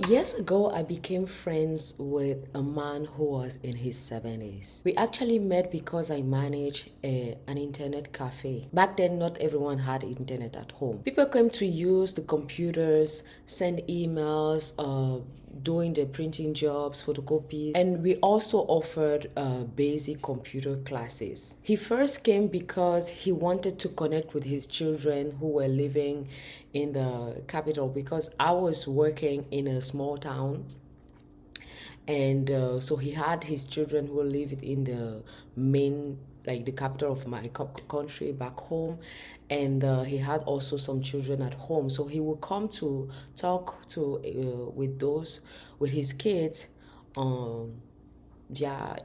Years ago, I became friends with a man who was in his 70s. We actually met because I managed an internet cafe. Back then, not everyone had internet at home. People came to use the computers, send emails, doing the printing jobs, photocopy, and we also offered basic computer classes. He first came because he wanted to connect with his children who were living in the capital because I was working in a small town, and so he had his children who lived in the main, like the capital of my country back home, and he had also some children at home, so he would come to talk to with his kids via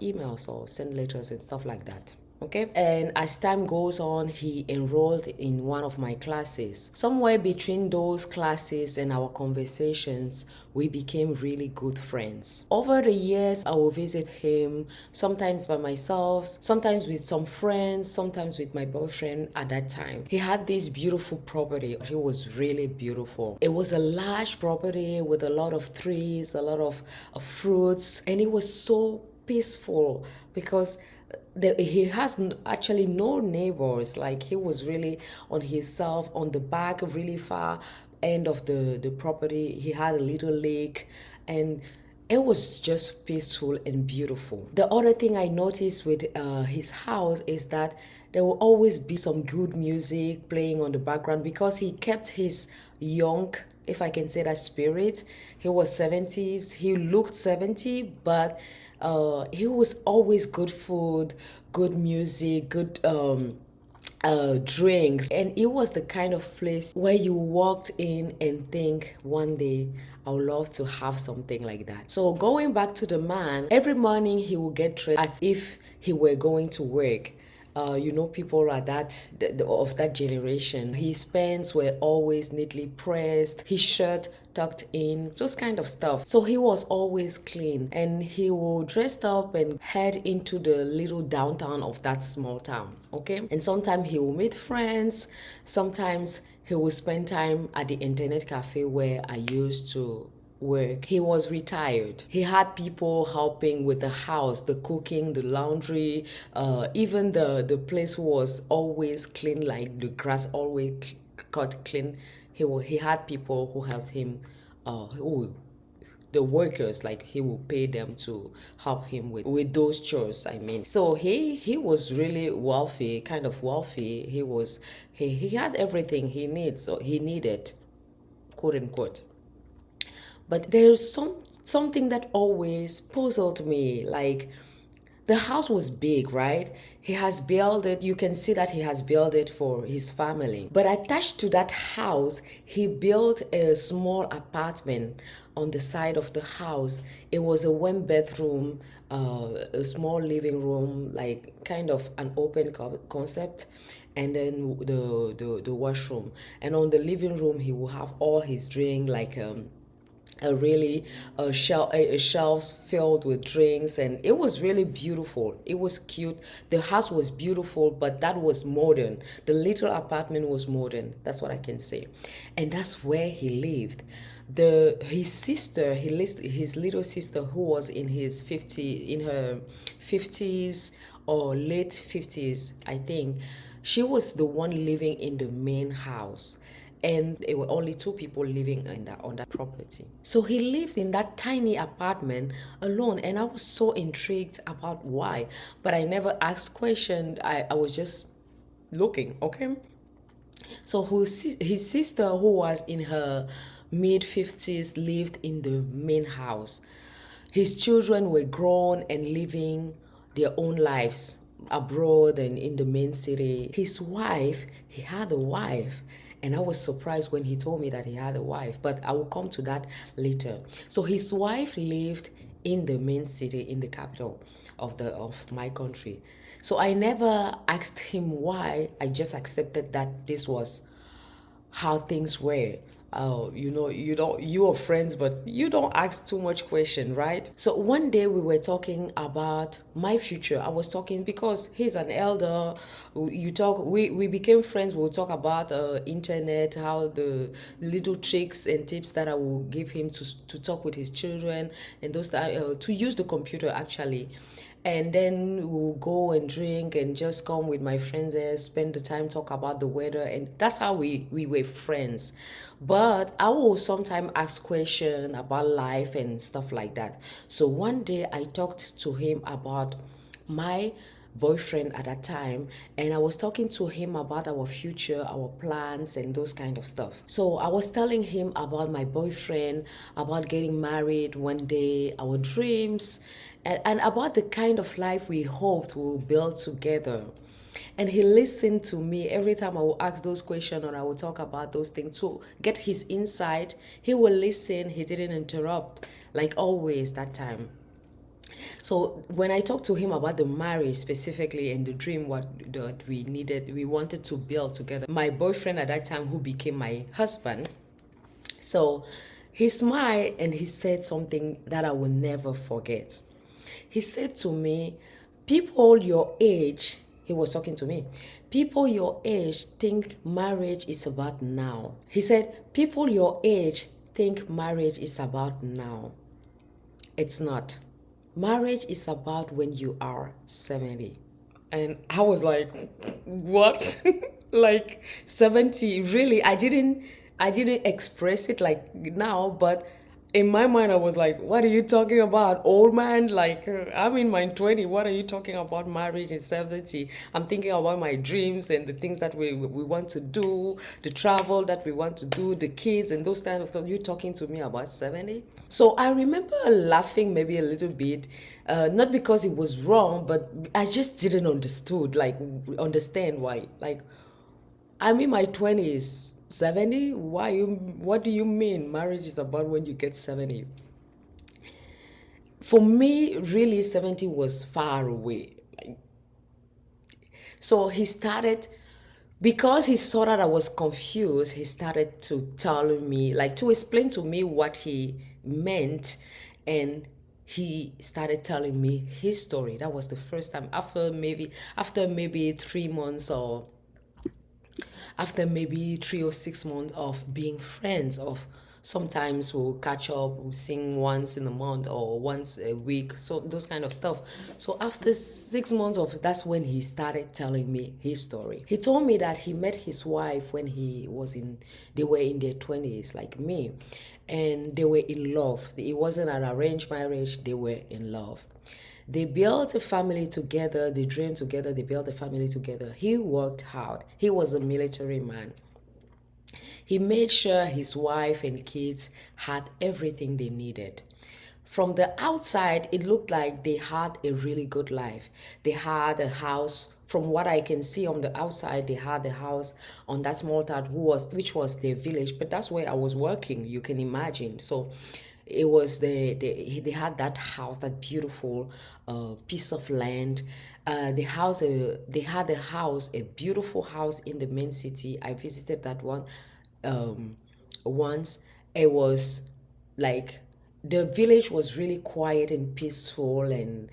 emails or send letters and stuff like that. Okay, and as time goes on, he enrolled in one of my classes. Somewhere between those classes and our conversations, we became really good friends. Over the years, I will visit him, sometimes by myself, sometimes with some friends, sometimes with my boyfriend at that time. He had this beautiful property. It was really beautiful. It was a large property with a lot of trees, a lot of fruits, and it was so peaceful because he has actually no neighbors. Like, he was really on himself, on the back, really far end of the property. He had a little lake, and it was just peaceful and beautiful. The other thing I noticed with his house is that there will always be some good music playing on the background because he kept his young, if I can say that, spirit. He was 70s. He looked 70, but he was always good food, good music, good drinks, and it was the kind of place where you walked in and think, one day I would love to have something like that. So going back to the man, every morning he would get dressed as if he were going to work. People are of that generation. His pants were always neatly pressed, his shirt tucked in, those kind of stuff. So he was always clean, and he will dress up and head into the little downtown of that small town. Okay, and sometimes he will meet friends. Sometimes he will spend time at the internet cafe where I used to work. He was retired. He had people helping with the house, the cooking, the laundry, even the place was always clean, like the grass always cut clean. He had people who helped him, who the workers, like, he will pay them to help him with those chores, I mean. So he was really wealthy, kind of wealthy. He had everything he needed, quote unquote. But there's something that always puzzled me. Like, the house was big, right? He has built it. You can see that he has built it for his family. But attached to that house, he built a small apartment on the side of the house. It was a one bedroom, a small living room, like kind of an open concept, and then the washroom. And on the living room, he will have all his drink, like a really a shelves filled with drinks, and it was really beautiful. It was cute. The house was beautiful, but that was modern. The little apartment was modern. That's what I can say, and that's where he lived. His sister, his little sister, who was in her 50s or late 50s, I think. She was the one living in the main house, and there were only two people living on that property. So he lived in that tiny apartment alone, and I was so intrigued about why, but I never asked question. I was just looking. Okay, so his sister, who was in her mid 50s, lived in the main house. His children were grown and living their own lives abroad and in the main city. He had a wife, and I was surprised when he told me that he had a wife, but I will come to that later. So his wife lived in the main city, in the capital of my country. So I never asked him why. I just accepted that this was how things were. Oh, you are friends, but you don't ask too much question, right? So one day we were talking about my future. I was talking because he's an elder. We became friends. We'll talk about internet, how the little tricks and tips that I will give him to talk with his children and those that to use the computer actually. And then we'll go and drink and just come with my friends there, spend the time, talk about the weather, and that's how we were friends. But I will sometimes ask questions about life and stuff like that. So one day I talked to him about my boyfriend at that time, and I was talking to him about our future, our plans, and those kind of stuff. So I was telling him about my boyfriend, about getting married one day, our dreams, and about the kind of life we hoped we'll build together. And he listened to me every time I will ask those questions or I will talk about those things to get his insight. He will listen, he didn't interrupt, like always that time. So when I talked to him about the marriage specifically and the dream what that we wanted to build together, my boyfriend at that time, who became my husband, so he smiled and he said something that I will never forget. He said to me, people your age, he was talking to me, people your age think marriage is about now. He said, people your age think marriage is about now. It's not. Marriage is about when you are 70. And I was like, what? Like 70? Really? I didn't express it like now, but in my mind I was like, what are you talking about? Old man? Like I'm in my 20. What are you talking about marriage in 70? I'm thinking about my dreams and the things that we want to do, the travel that we want to do, the kids and those kind of stuff. You talking to me about 70? So I remember laughing maybe a little bit, not because it was wrong, but I just didn't understand why. Like I'm in my 20s, 70? What do you mean marriage is about when you get 70? For me, really 70 was far away. So he started, because he saw that I was confused, he started to tell me, like to explain to me what he meant. And he started telling me his story. That was the first time after maybe 3 months, or after maybe 3 or 6 months of being friends, of sometimes we'll catch up, we'll sing once in a month or once a week, so those kind of stuff. So after 6 months of, that's when he started telling me his story. He told me that he met his wife when they were in their 20s like me, and they were in love. It wasn't an arranged marriage, they were in love. They built a family together, they dreamed together, they built a family together. He worked hard. He was a military man. He made sure his wife and kids had everything they needed. From the outside, it looked like they had a really good life. They had a house. From what I can see on the outside, they had a house on that small town which was their village. But that's where I was working. You can imagine. So it was they had that house, that beautiful piece of land. They had a house, a beautiful house in the main city. I visited that one um, once. It was like the village was really quiet and peaceful, and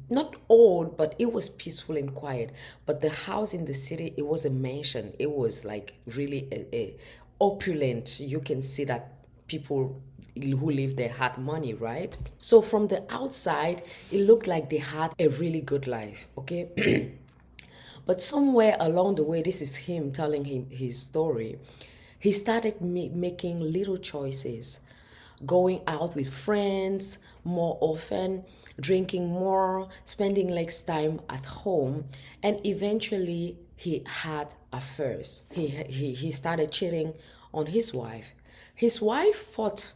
not old, but it was peaceful and quiet. But the house in the city, it was a mansion. It was like really a opulent. You can see that people who lived there had money, right? So from the outside, it looked like they had a really good life, okay? But somewhere along the way, this is him telling him his story. He started making little choices, going out with friends more often, drinking more, spending less time at home, and eventually he had affairs. He started cheating on his wife. His wife fought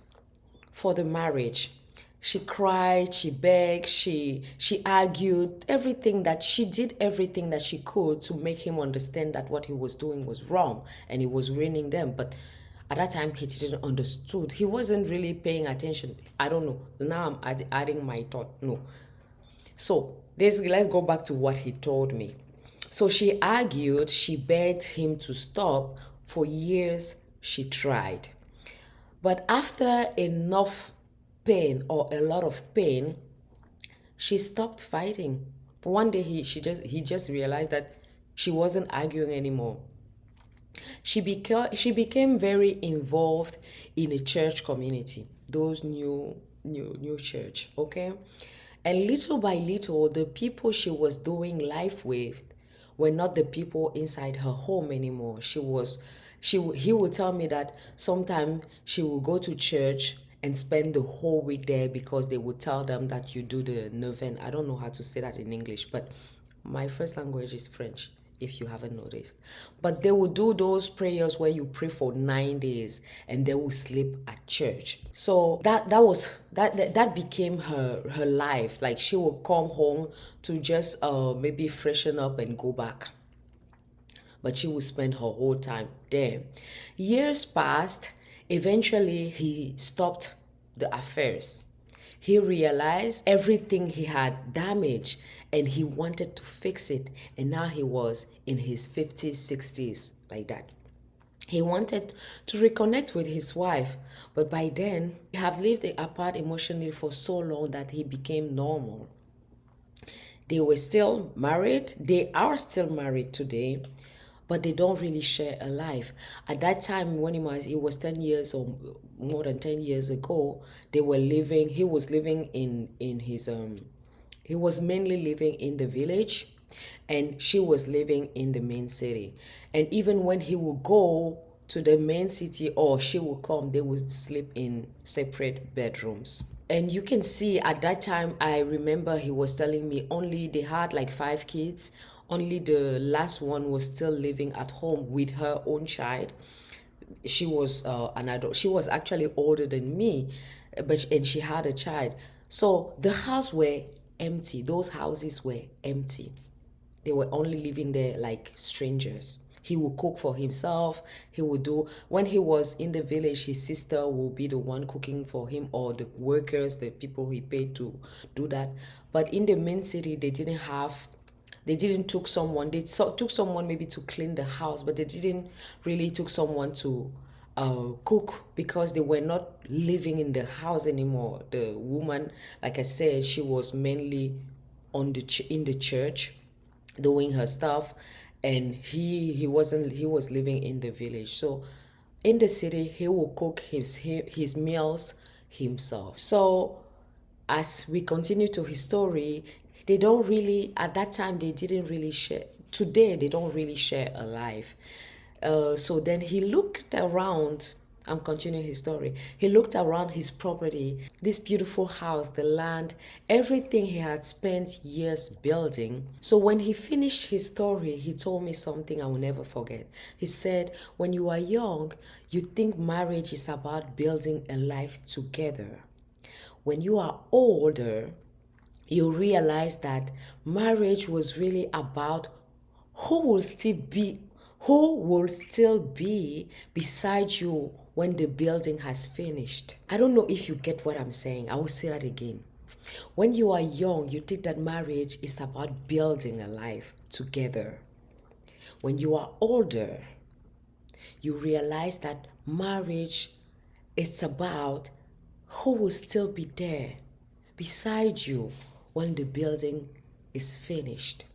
for the marriage. She cried, she begged, she argued, she did everything that she could to make him understand that what he was doing was wrong and he was ruining them. But at that time he didn't understood. He wasn't really paying attention. I don't know. Now I'm adding my thought. No. So let's go back to what he told me. So she argued, she begged him to stop for years, she tried. But after enough pain or a lot of pain, she stopped fighting. One day he just realized that she wasn't arguing anymore. She became very involved in a church community, those new church, okay? And little by little, the people she was doing life with were not the people inside her home anymore. He would tell me that sometimes she would go to church and spend the whole week there because they would tell them that you do the novena. I don't know how to say that in English, but my first language is French, if you haven't noticed. But they will do those prayers where you pray for 9 days and they will sleep at church. So that became her life. Like she would come home to just maybe freshen up and go back. But she would spend her whole time there. Years passed. Eventually, he stopped the affairs. He realized everything he had damaged and he wanted to fix it. And now he was in his 50s, 60s, like that. He wanted to reconnect with his wife, but by then, they have lived apart emotionally for so long that he became normal. They were still married. They are still married today, but they don't really share a life. At that time, when it was 10 years or more than 10 years ago, they were living, he was living in his, he was mainly living in the village and she was living in the main city. And even when he would go to the main city or she would come, they would sleep in separate bedrooms. And you can see at that time, I remember he was telling me only they had like 5 kids. Only the last one was still living at home with her own child. She was an adult. She was actually older than me, and she had a child. So the house were empty. Those houses were empty. They were only living there like strangers. He would cook for himself. He would do, when he was in the village, his sister would be the one cooking for him, or the workers, the people he paid to do that. But in the main city, they didn't took someone, took someone maybe to clean the house, but they didn't really took someone to cook because they were not living in the house anymore. The woman, like I said, she was mainly in the church doing her stuff, and he was living in the village. So in the city he will cook his meals himself. So as we continue to his story, they don't really, at that time they didn't really share. Today they don't really share a life. So then he looked around. I'm continuing his story. He looked around his property, this beautiful house, the land, everything he had spent years building. So when he finished his story, he told me something I will never forget. He said, when you are young, you think marriage is about building a life together. When you are older, you realize that marriage was really about who will still be beside you when the building has finished. I don't know if you get what I'm saying. I will say that again. When you are young, you think that marriage is about building a life together. When you are older, you realize that marriage is about who will still be there beside you when the building is finished.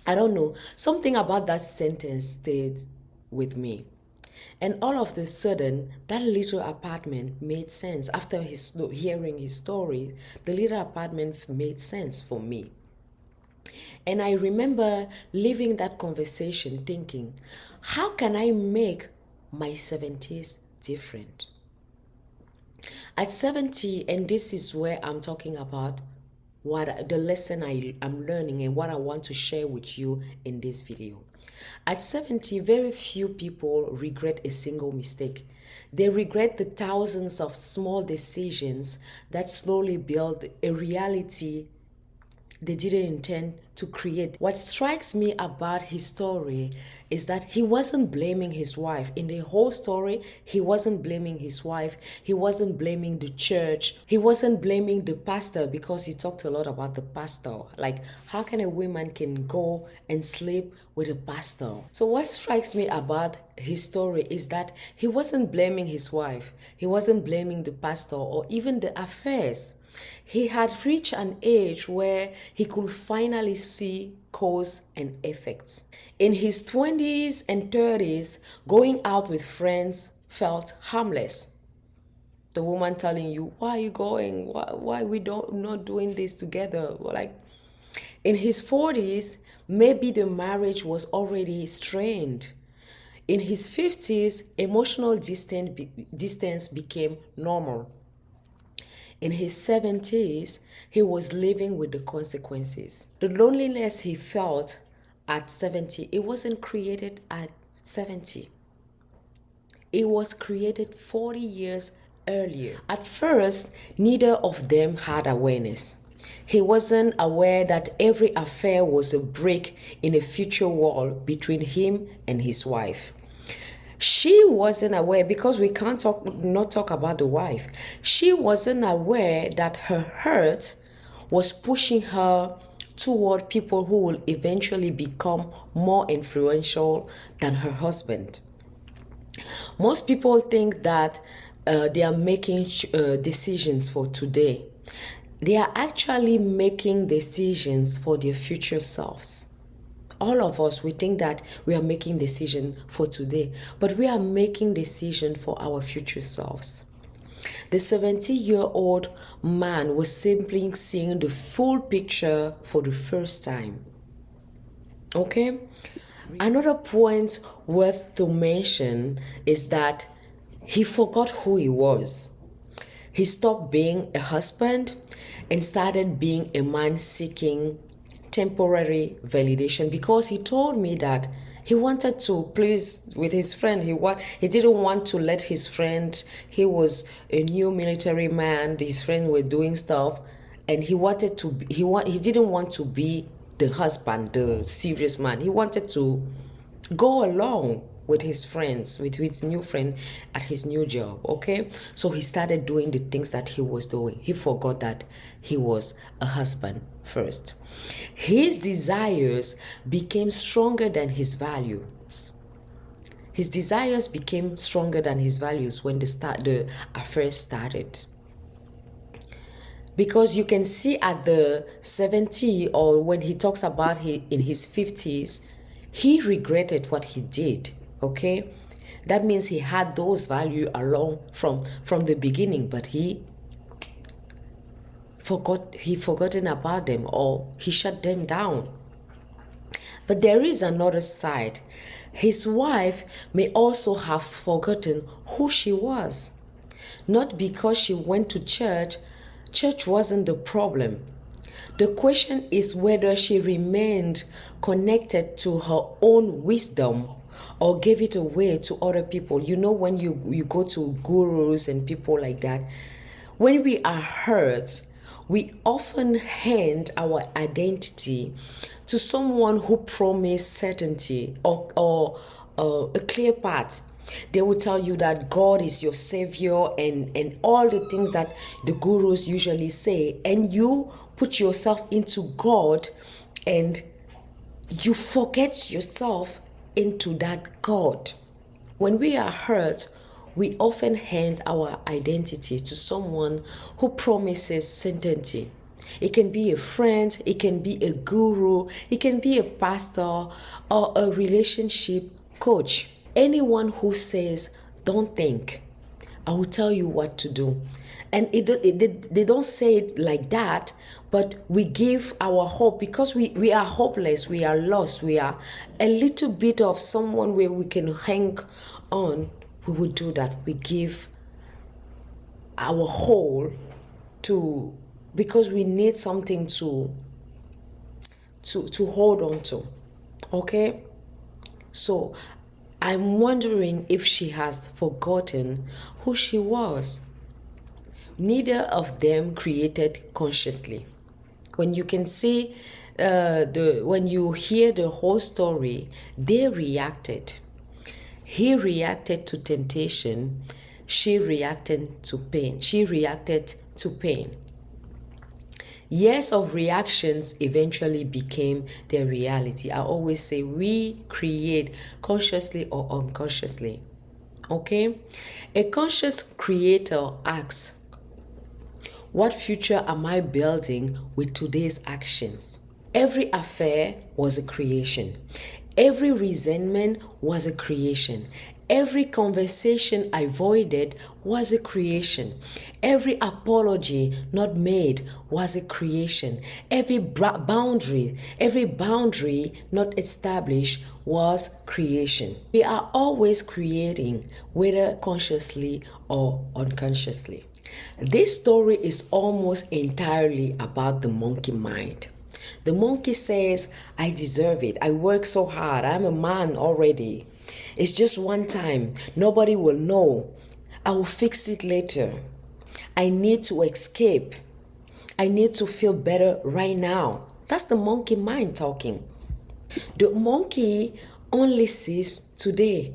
I don't know. Something about that sentence stayed with me. And all of a sudden, that little apartment made sense. After hearing his story, the little apartment made sense for me. And I remember leaving that conversation thinking, how can I make my 70s different? At 70, and this is where I'm talking about what the lesson I'm learning and what I want to share with you in this video. At 70, very few people regret a single mistake. They regret the thousands of small decisions that slowly build a reality they didn't intend to create. What strikes me about his story is that he wasn't blaming his wife. In the whole story, he wasn't blaming his wife. He wasn't blaming the church. He wasn't blaming the pastor, because he talked a lot about the pastor. Like, how can a woman can go and sleep with a pastor? So what strikes me about his story is that he wasn't blaming his wife. He wasn't blaming the pastor or even the affairs. He had reached an age where he could finally see cause and effects. In his 20s and 30s, going out with friends felt harmless. The woman telling you, why are you going? Why we don't not doing this together? Like, in his 40s, maybe the marriage was already strained. In his 50s, emotional distance became normal. In his 70s, he was living with the consequences. The loneliness he felt at 70, it wasn't created at 70. It was created 40 years earlier. At first, neither of them had awareness. He wasn't aware that every affair was a break in a future wall between him and his wife. She wasn't aware, because we can't not talk about the wife. She wasn't aware that her hurt was pushing her toward people who will eventually become more influential than her husband. Most people think that they are making decisions for today. They are actually making decisions for their future selves. All of us, we think that we are making decision for today, but we are making decision for our future selves. The 70-year-old man was simply seeing the full picture for the first time. Okay? Another point worth to mention is that he forgot who he was. He stopped being a husband and started being a man seeking temporary validation, because he told me that he wanted to please with his friend. He didn't want to let his friend, he was a new military man, his friends were doing stuff, and he didn't want to be the husband, the serious man. He wanted to go along with his friends, with his new friend at his new job. Okay, so he started doing the things that he was doing. He forgot that he was a husband first. His desires became stronger than his values. His desires became stronger than his values when the affair started. Because you can see at the 70, or when he talks about in his 50s, he regretted what he did. Okay, that means he had those values along from the beginning, but he forgotten about them, or he shut them down. But there is another side. His wife may also have forgotten who she was. Not because she went to church. Church wasn't the problem. The question is whether she remained connected to her own wisdom or gave it away to other people. You know, when you go to gurus and people like that, when we are hurt, we often hand our identity to someone who promised certainty or a clear path. They will tell you that God is your savior and all the things that the gurus usually say, and you put yourself into God and you forget yourself into that God. When we are hurt, we often hand our identity to someone who promises certainty. It can be a friend, it can be a guru, it can be a pastor or a relationship coach. Anyone who says, don't think, I will tell you what to do. And they don't say it like that, but we give our hope, because we are hopeless, we are lost, we are a little bit of someone where we can hang on. We would do that. We give our whole to, because we need something to hold on to. Okay? So I'm wondering if she has forgotten who she was. Neither of them created consciously. When you can see when you hear the whole story, they reacted. He reacted to temptation. She reacted to pain. She reacted to pain. Years of reactions eventually became their reality. I always say we create consciously or unconsciously. Okay? A conscious creator asks, what future am I building with today's actions? Every affair was a creation. Every resentment was a creation. Every conversation I avoided was a creation. Every apology not made was a creation. Every boundary not established was creation. We are always creating, whether consciously or unconsciously. This story is almost entirely about the monkey mind. The monkey says, I deserve it. I work so hard. I'm a man already. It's just one time. Nobody will know. I will fix it later. I need to escape. I need to feel better right now. That's the monkey mind talking. The monkey only sees today.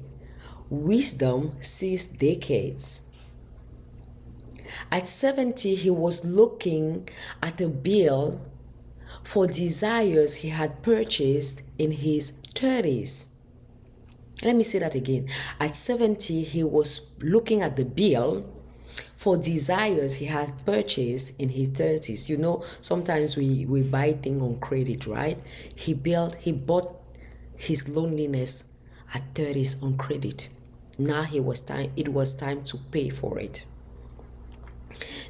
Wisdom sees decades. At 70, he was looking at a bill for desires he had purchased in his 30s. Let me say that again. At 70, he was looking at the bill for desires he had purchased in his 30s. You know, sometimes we buy things on credit, right? He bought his loneliness at 30s on credit. Now it was time to pay for it.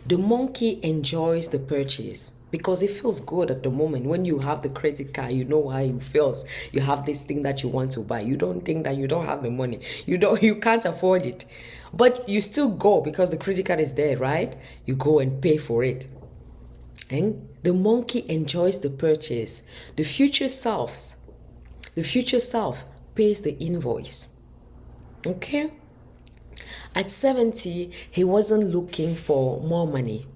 The monkey enjoys the purchase because it feels good at the moment. When you have the credit card, you know how it feels. You have this thing that you want to buy. You don't think that you don't have the money. You can't afford it. But you still go because the credit card is there, right? You go and pay for it. And the monkey enjoys the purchase. The future self pays the invoice. Okay? At 70, he wasn't looking for more money.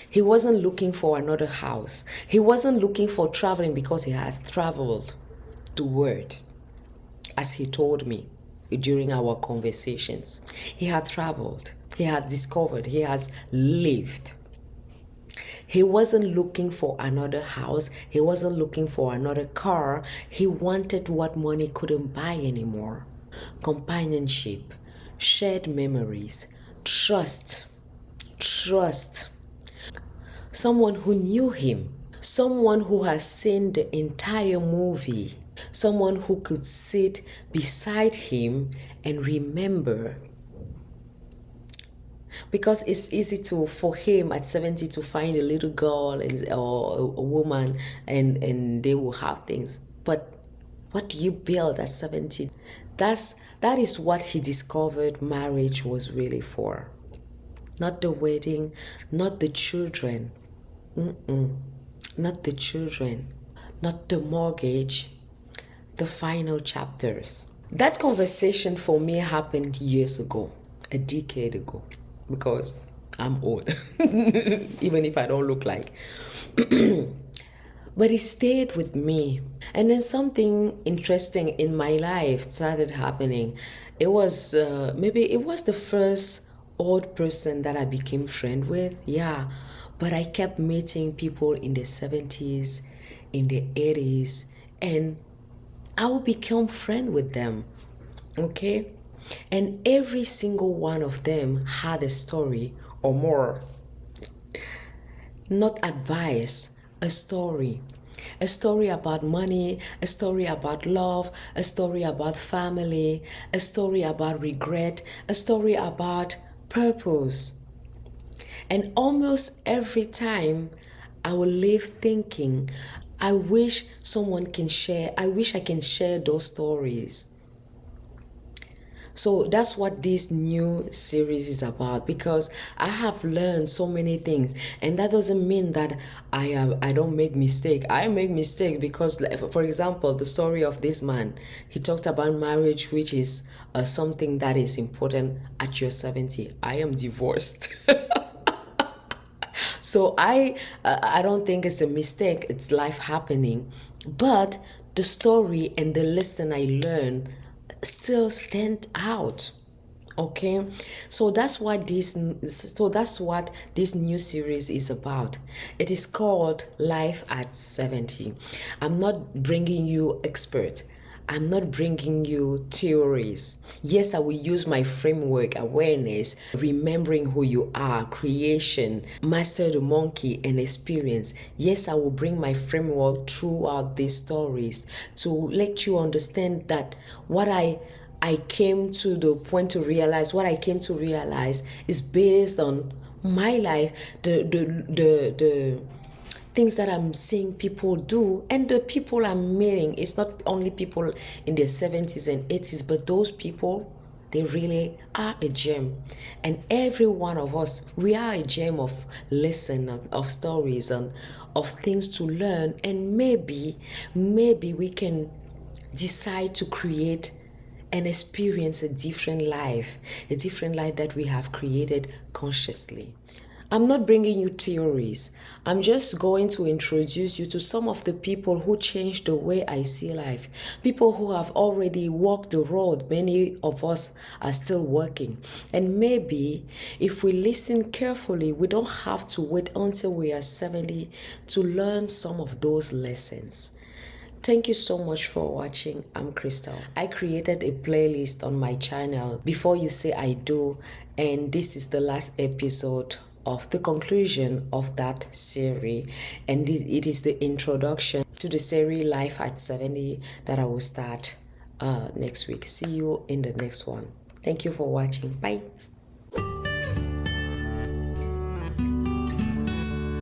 He wasn't looking for another house. He wasn't looking for traveling because he has traveled the world, as he told me during our conversations. He had traveled. He had discovered. He has lived. He wasn't looking for another house. He wasn't looking for another car. He wanted what money couldn't buy anymore. Companionship, shared memories, trust. Someone who knew him, someone who has seen the entire movie, someone who could sit beside him and remember. Because it's easy for him at 70 to find a little girl or a woman and they will have things. But what do you build at 70? That is what he discovered marriage was really for. Not the wedding, not the children. Not the children, not the mortgage, the final chapters. That conversation for me happened years ago, a decade ago, because I'm old, even if I don't look like. But it stayed with me. And then something interesting in my life started happening. It was maybe it was the first old person that I became friend with. Yeah. But I kept meeting people in the 70s, in the 80s, and I would become friend with them. Okay? And every single one of them had a story or more. Not advice, a story. A story about money, a story about love, a story about family, a story about regret, a story about purpose. And almost every time I will leave thinking, I wish I can share those stories. So that's what this new series is about, because I have learned so many things, and that doesn't mean that I don't make mistake. I make mistake because, for example, the story of this man, he talked about marriage, which is something that is important at your 70. I am divorced. So I don't think it's a mistake, it's life happening. But the story and the lesson I learned still stand out. Okay, so that's what this new series is about. It is called Life at 70. I'm not bringing you experts, I'm not bringing you theories. Yes, I will use my framework: awareness, remembering who you are, creation, master the monkey, and experience. Yes, I will bring my framework throughout these stories to let you understand that I came to the point to realize what I came to realize is based on my life, the things that I'm seeing people do, and the people I'm meeting. It's not only people in their 70s and 80s, but those people, they really are a gem. And every one of us, we are a gem of lesson, of stories, and of things to learn. And maybe we can decide to create and experience a different life that we have created consciously. I'm not bringing you theories. I'm just going to introduce you to some of the people who changed the way I see life. People who have already walked the road many of us are still working. And maybe if we listen carefully, we don't have to wait until we are 70 to learn some of those lessons. Thank you so much for watching. I'm Crystal. I created a playlist on my channel, Before You Say I Do, and this is the last episode of the conclusion of that series, and it is the introduction to the series Life at 70 that I will start next week. See you in the next one. Thank you for watching. Bye.